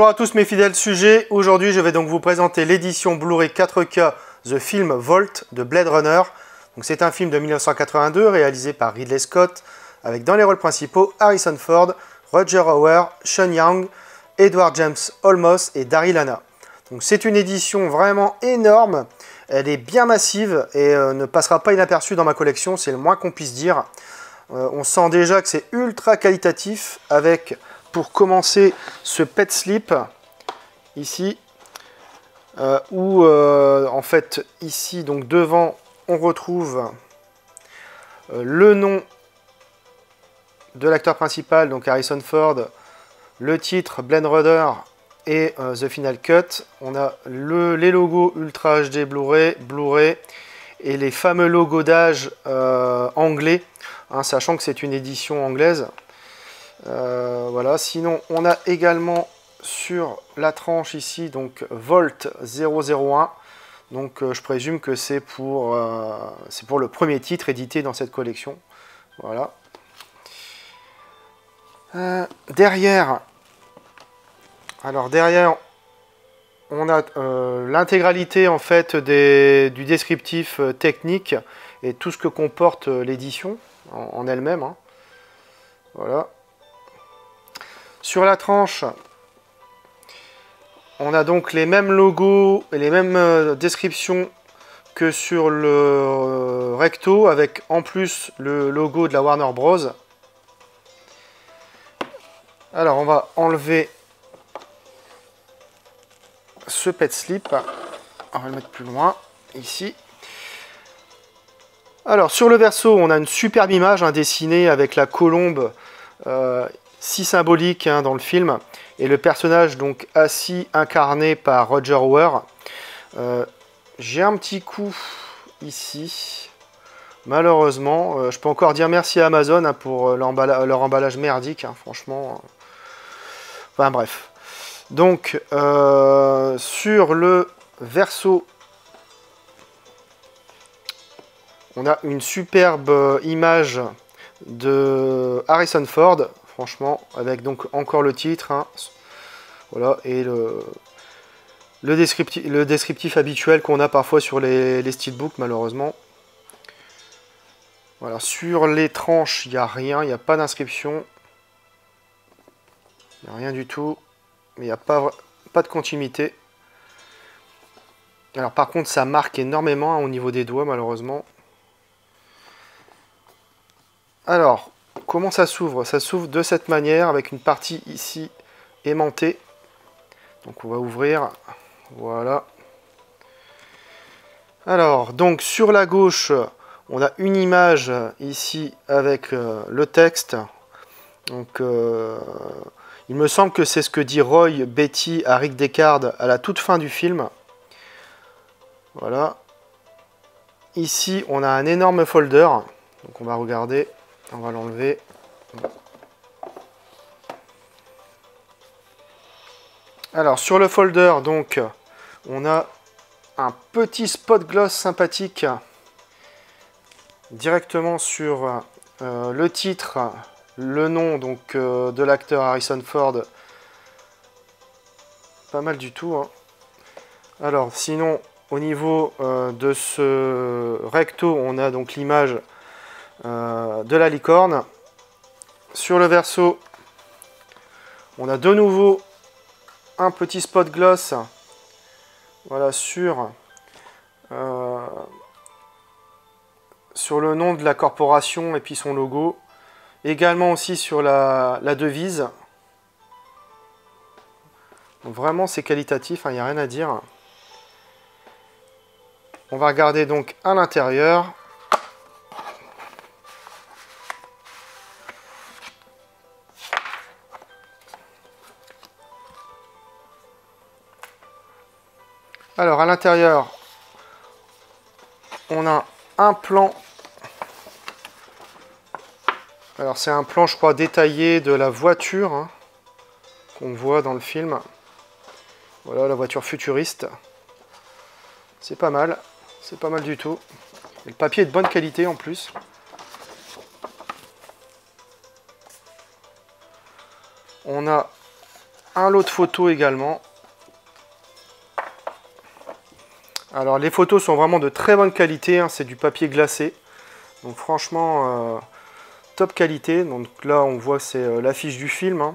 Bonjour à tous mes fidèles sujets, aujourd'hui je vais donc vous présenter l'édition Blu-ray 4K The Film Vault de Blade Runner. C'est un film de 1982 réalisé par Ridley Scott avec dans les rôles principaux Harrison Ford, Roger Hauer, Sean Young, Edward James Olmos et Daryl Hannah. C'est une édition vraiment énorme, elle est bien massive et ne passera pas inaperçue dans ma collection, c'est le moins qu'on puisse dire. On sent déjà que c'est ultra qualitatif avec, pour commencer, ce pet slip ici, où en fait ici donc devant on retrouve le nom de l'acteur principal, donc Harrison Ford, le titre Blade Runner et The Final Cut. On a les logos Ultra HD Blu-ray et les fameux logos d'âge anglais, sachant que c'est une édition anglaise. Voilà. Sinon, on a également sur la tranche ici, donc Volt 001. Donc, je présume que c'est pour le premier titre édité dans cette collection. Voilà. Derrière, on a l'intégralité en fait du descriptif technique et tout ce que comporte l'édition en elle-même. Voilà. Sur la tranche, on a donc les mêmes logos et les mêmes descriptions que sur le recto, avec en plus le logo de la Warner Bros. Alors on va enlever ce pet slip, on va le mettre plus loin, ici. Alors sur le verso, on a une superbe image dessinée avec la colombe, si symbolique dans le film, et le personnage donc assis, incarné par Roger Hauer. J'ai un petit coup ici, malheureusement. Je peux encore dire merci à Amazon pour leur emballage merdique, franchement. Enfin bref. Donc sur le verso, on a une superbe image de Harrison Ford, franchement, avec donc encore le titre, voilà, et le descriptif habituel qu'on a parfois sur les steelbooks, malheureusement. Voilà, sur les tranches, il n'y a rien, il n'y a pas d'inscription, il n'y a rien du tout, mais il n'y a pas de continuité. Alors par contre, ça marque énormément au niveau des doigts, malheureusement. Alors, comment ça s'ouvre? Ça s'ouvre de cette manière, avec une partie ici aimantée. Donc on va ouvrir, voilà. Alors, donc sur la gauche, on a une image ici avec le texte. Donc, il me semble que c'est ce que dit Roy Betty à Rick Deckard à la toute fin du film. Voilà. Ici, on a un énorme folder. Donc on va regarder. On va l'enlever. Alors sur le folder, donc, on a un petit spot gloss sympathique directement sur le titre, le nom donc de l'acteur Harrison Ford. Pas mal du tout. Alors sinon, au niveau de ce recto, on a donc l'image de la licorne. Sur le verso, on a de nouveau un petit spot gloss, voilà, sur le nom de la corporation et puis son logo. Également aussi sur la devise. Donc vraiment c'est qualitatif, il n'y a rien à dire. On va regarder donc à l'intérieur. Alors à l'intérieur, on a un plan. Alors c'est un plan, je crois, détaillé de la voiture qu'on voit dans le film. Voilà la voiture futuriste. C'est pas mal du tout. Et le papier est de bonne qualité en plus. On a un lot de photos également. Alors les photos sont vraiment de très bonne qualité, hein, c'est du papier glacé. Donc franchement, top qualité. Donc là on voit c'est l'affiche du film. Hein.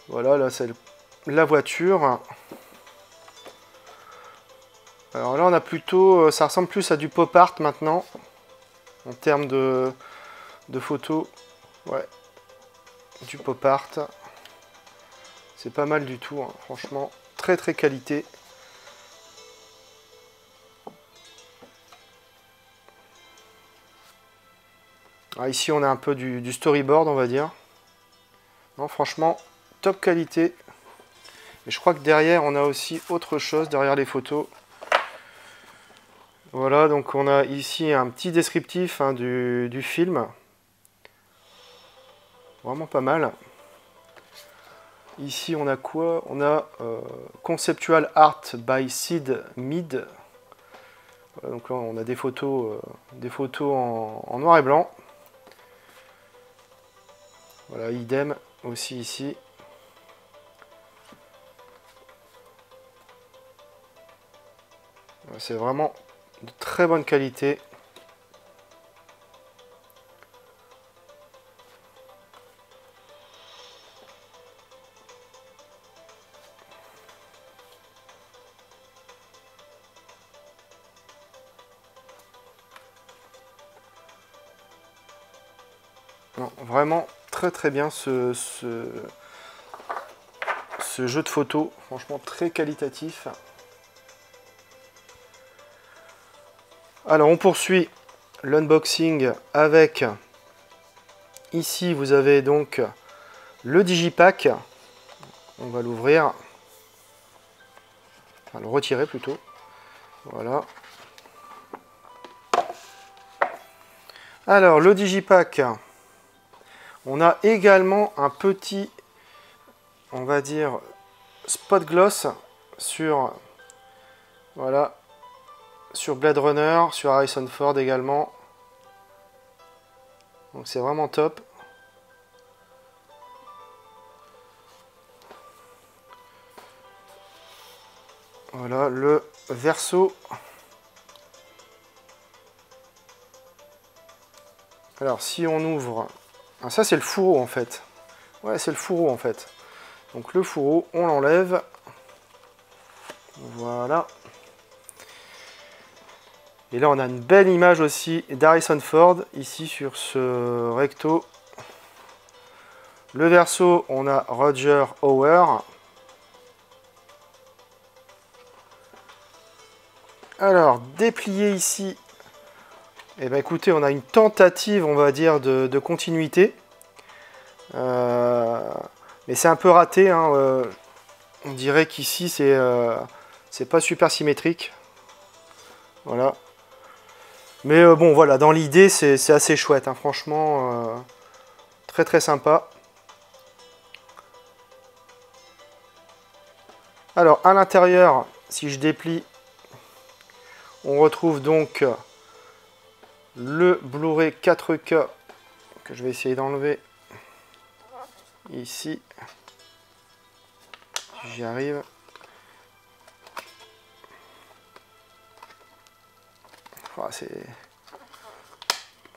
Voilà, là c'est la voiture. Alors là on a plutôt, ça ressemble plus à du pop art maintenant. En termes de photos. Ouais, du pop art. C'est pas mal du tout, hein. Franchement, très très qualité. Ah, ici on a un peu du storyboard on va dire. Non, franchement, top qualité. Et je crois que derrière on a aussi autre chose, derrière les photos. Voilà, donc on a ici un petit descriptif hein, du film. Vraiment pas mal. Ici, on a quoi? On a Conceptual Art by Sid Mead. Voilà, donc là, on a des photos en noir et blanc. Voilà, idem aussi ici. C'est vraiment de très bonne qualité. Non, vraiment très très bien ce jeu de photos, franchement très qualitatif. Alors on poursuit l'unboxing avec, ici vous avez donc le digipack, on va l'ouvrir, enfin le retirer plutôt, voilà. Alors le digipack, on a également un petit, on va dire, spot gloss sur, voilà, sur Blade Runner, sur Harrison Ford également. Donc c'est vraiment top. Voilà le verso. Alors si on ouvre, ah, ça c'est le fourreau en fait. Ouais, c'est le fourreau en fait. Donc le fourreau, on l'enlève. Voilà. Et là on a une belle image aussi d'Harrison Ford ici sur ce recto. Le verso, on a Roger Hauer. Alors, déplié ici, eh ben, écoutez, on a une tentative, on va dire, de continuité. Mais c'est un peu raté. Hein, on dirait qu'ici, c'est pas super symétrique. Voilà. Mais bon, voilà, dans l'idée, c'est assez chouette. Hein, franchement, très très sympa. Alors, à l'intérieur, si je déplie, on retrouve donc le Blu-ray 4K que je vais essayer d'enlever ici. Si j'y arrive. Oh,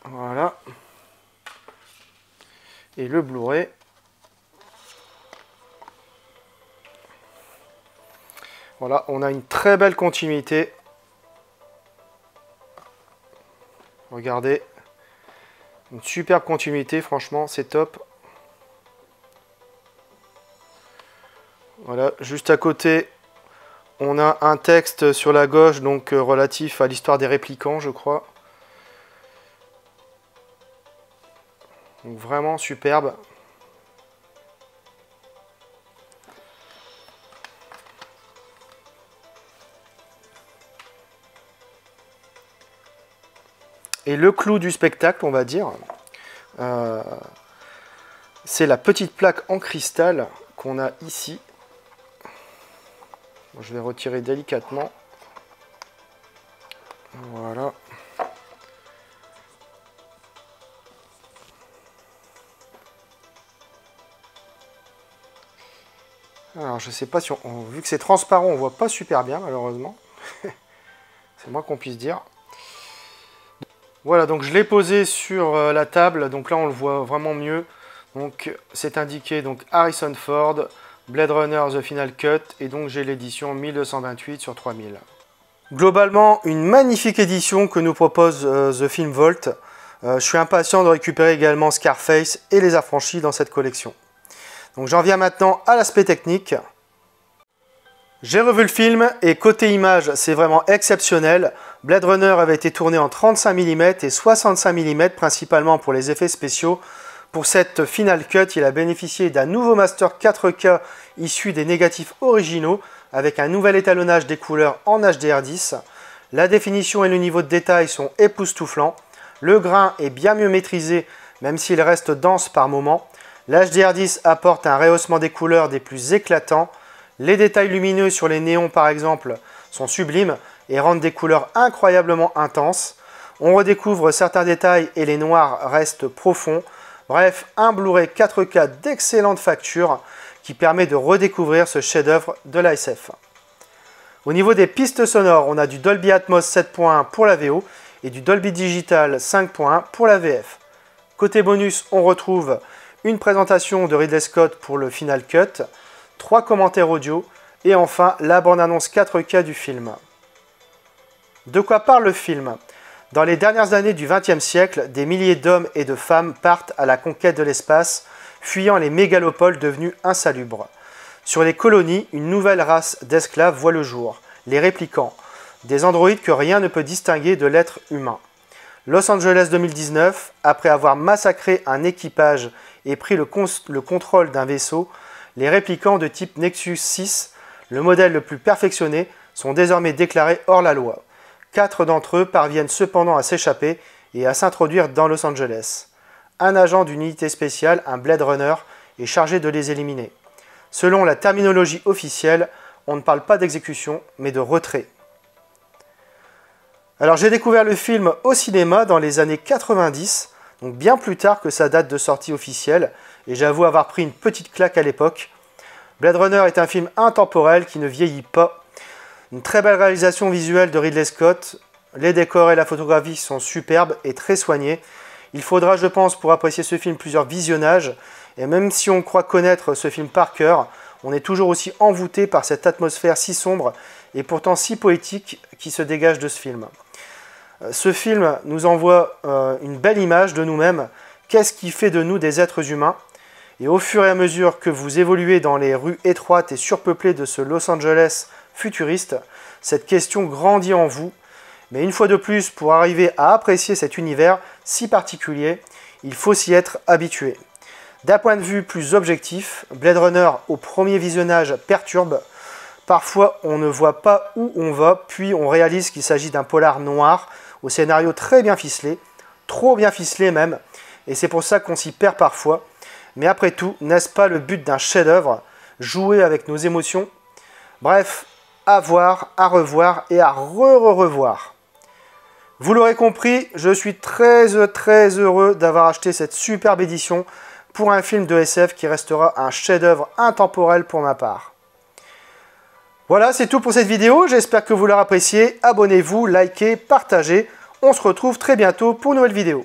voilà. Et le Blu-ray. Voilà, on a une très belle continuité. Regardez. Une superbe continuité, franchement, c'est top. Voilà, juste à côté, on a un texte sur la gauche, donc relatif à l'histoire des réplicants, je crois. Donc vraiment superbe. Et le clou du spectacle, on va dire, c'est la petite plaque en cristal qu'on a ici. Je vais retirer délicatement. Voilà. Alors je sais pas si vu que c'est transparent, on voit pas super bien malheureusement. C'est moins qu'on puisse dire. Voilà, donc je l'ai posé sur la table, donc là on le voit vraiment mieux. Donc c'est indiqué donc Harrison Ford, Blade Runner The Final Cut, et donc j'ai l'édition 1228 sur 3000. Globalement, une magnifique édition que nous propose The Film Vault. Je suis impatient de récupérer également Scarface et Les Affranchis dans cette collection. Donc j'en viens maintenant à l'aspect technique. J'ai revu le film et côté image, c'est vraiment exceptionnel. Blade Runner avait été tourné en 35 mm et 65 mm principalement pour les effets spéciaux. Pour cette Final Cut, il a bénéficié d'un nouveau master 4K issu des négatifs originaux avec un nouvel étalonnage des couleurs en HDR10. La définition et le niveau de détail sont époustouflants. Le grain est bien mieux maîtrisé même s'il reste dense par moments. L'HDR10 apporte un rehaussement des couleurs des plus éclatants. Les détails lumineux sur les néons par exemple sont sublimes et rendent des couleurs incroyablement intenses. On redécouvre certains détails et les noirs restent profonds. Bref, un Blu-ray 4K d'excellente facture qui permet de redécouvrir ce chef-d'œuvre de la SF. Au niveau des pistes sonores, on a du Dolby Atmos 7.1 pour la VO et du Dolby Digital 5.1 pour la VF. Côté bonus, on retrouve une présentation de Ridley Scott pour le Final Cut, 3 commentaires audio et enfin la bande-annonce 4K du film. De quoi parle le film? Dans les dernières années du XXe siècle, des milliers d'hommes et de femmes partent à la conquête de l'espace, fuyant les mégalopoles devenus insalubres. Sur les colonies, une nouvelle race d'esclaves voit le jour, les réplicants, des androïdes que rien ne peut distinguer de l'être humain. Los Angeles 2019, après avoir massacré un équipage et pris le contrôle d'un vaisseau, les réplicants de type Nexus 6, le modèle le plus perfectionné, sont désormais déclarés hors la loi. 4 d'entre eux parviennent cependant à s'échapper et à s'introduire dans Los Angeles. Un agent d'une unité spéciale, un Blade Runner, est chargé de les éliminer. Selon la terminologie officielle, on ne parle pas d'exécution, mais de retrait. Alors j'ai découvert le film au cinéma dans les années 90, donc bien plus tard que sa date de sortie officielle, et j'avoue avoir pris une petite claque à l'époque. Blade Runner est un film intemporel qui ne vieillit pas. Une très belle réalisation visuelle de Ridley Scott, les décors et la photographie sont superbes et très soignés. Il faudra, je pense, pour apprécier ce film plusieurs visionnages, et même si on croit connaître ce film par cœur, on est toujours aussi envoûté par cette atmosphère si sombre et pourtant si poétique qui se dégage de ce film. Ce film nous envoie une belle image de nous-mêmes. Qu'est-ce qui fait de nous des êtres humains? Et au fur et à mesure que vous évoluez dans les rues étroites et surpeuplées de ce Los Angeles futuriste, cette question grandit en vous. Mais une fois de plus, pour arriver à apprécier cet univers si particulier, il faut s'y être habitué. D'un point de vue plus objectif, Blade Runner au premier visionnage perturbe. Parfois, on ne voit pas où on va, puis on réalise qu'il s'agit d'un polar noir, au scénario très bien ficelé, trop bien ficelé même, et c'est pour ça qu'on s'y perd parfois. Mais après tout, n'est-ce pas le but d'un chef-d'œuvre? Jouer avec nos émotions? Bref, à voir, à revoir et à revoir. Vous l'aurez compris, je suis très heureux d'avoir acheté cette superbe édition pour un film de SF qui restera un chef-d'œuvre intemporel pour ma part. Voilà, c'est tout pour cette vidéo, j'espère que vous l'aurez apprécié. Abonnez-vous, likez, partagez. On se retrouve très bientôt pour une nouvelle vidéo.